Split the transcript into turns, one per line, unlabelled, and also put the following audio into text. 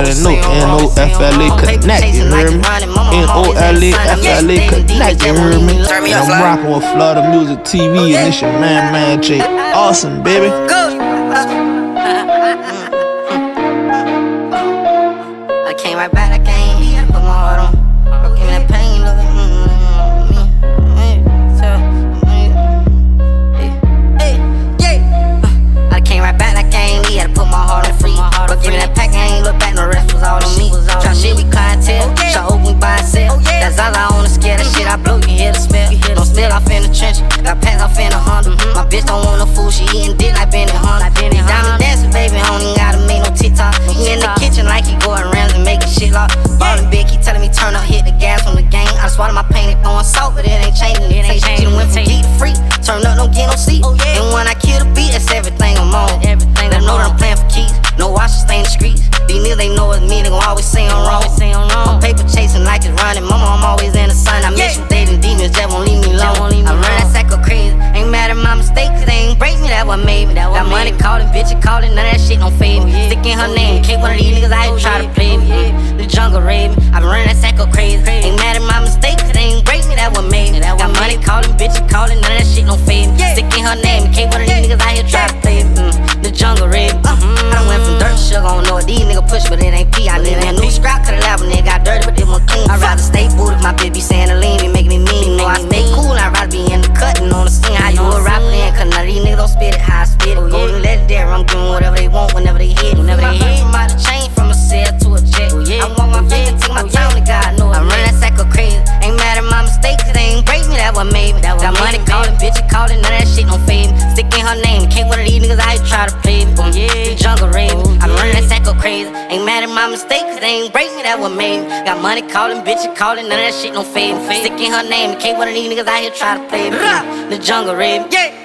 already know. N-O-F-L-A connect, you heard me? N-O-L-A-F-L-A connect, you heard me? And I'm rocking with Florida Music TV, and this your man Jay. Awesome, baby.
I came right back, I came, put my heart on. Give me that pain, look at I came right back, I came, had to put my heart on free. But give me that pack, I ain't look back, no rest was all on me. Try shit, we clientele, shot open by itself. That's all I own, scare that shit I blow, you hear the smell. Don't spill off in the trench, got packs off in the Honda. My bitch don't want no food, she eating dick like Benny Hunter. Diamond dancing, baby, homie, gotta make no TikTok. He in the kitchen like he going around and making shit lock. Ballin' big, he telling me turn up, hit the gas on the game. I swallow my pain, it throwing salt, but it ain't changing. She done went from deep to free, turn up, don't get no seat. And when I kill the beat, that's everything I'm on. They know that I'm playing for keys, no watch to stay in the streets. These niggas, they know it's me, they gon' always say I'm wrong. I'm paper chasing like it's running, mama, I'm always in the sun. I miss you dating demons, that won't leave me alone. I run that sack of crazy, ain't mad at my mistakes, cause they ain't break me, that what made me. Got money calling, bitch calling, none of that shit don't fade me. Stick in her name, kick one of these niggas out here try to play me. The jungle raid me, I been running that sack of crazy. Ain't mad at my mistakes, cause they ain't break me, that what made me. Got money calling, bitch calling, none of that shit don't fade me. Stick in her name, kick one of these niggas out here try to play me. The jungle raid me. I done went from dirt to sugar, I don't know what these niggas push, but it ain't pee. I need a new scrap, could've left when they got dirty, but they want clean. I'd rather stay booted, my bitch be saying the lean, be making me mean. You know I stay cool, I'd rather be in the cutting on the scene. How you a rapper then, cause none of these niggas don't spit it how I spit it. Golden legendary, I'm giving whatever they want whenever they hit it. Whenever they hit from out the chain, from a cell to a jet. I want my finger, take my time, to God know I run that sack of crazy. Ain't mad at my mistakes, cause they ain't break me, that what made me. Got money calling, bitch calling, none of that shit don't fade me. Stick in her name, can't one of these niggas out here try to play me. The jungle raid me, I run that sack of crazy. Ain't mad at my mistakes, cause they ain't break me, that what made me. Got money calling, bitch calling, none of that shit don't fade me. Stick in her name, can't one of these niggas out here try to play me. The jungle raid me.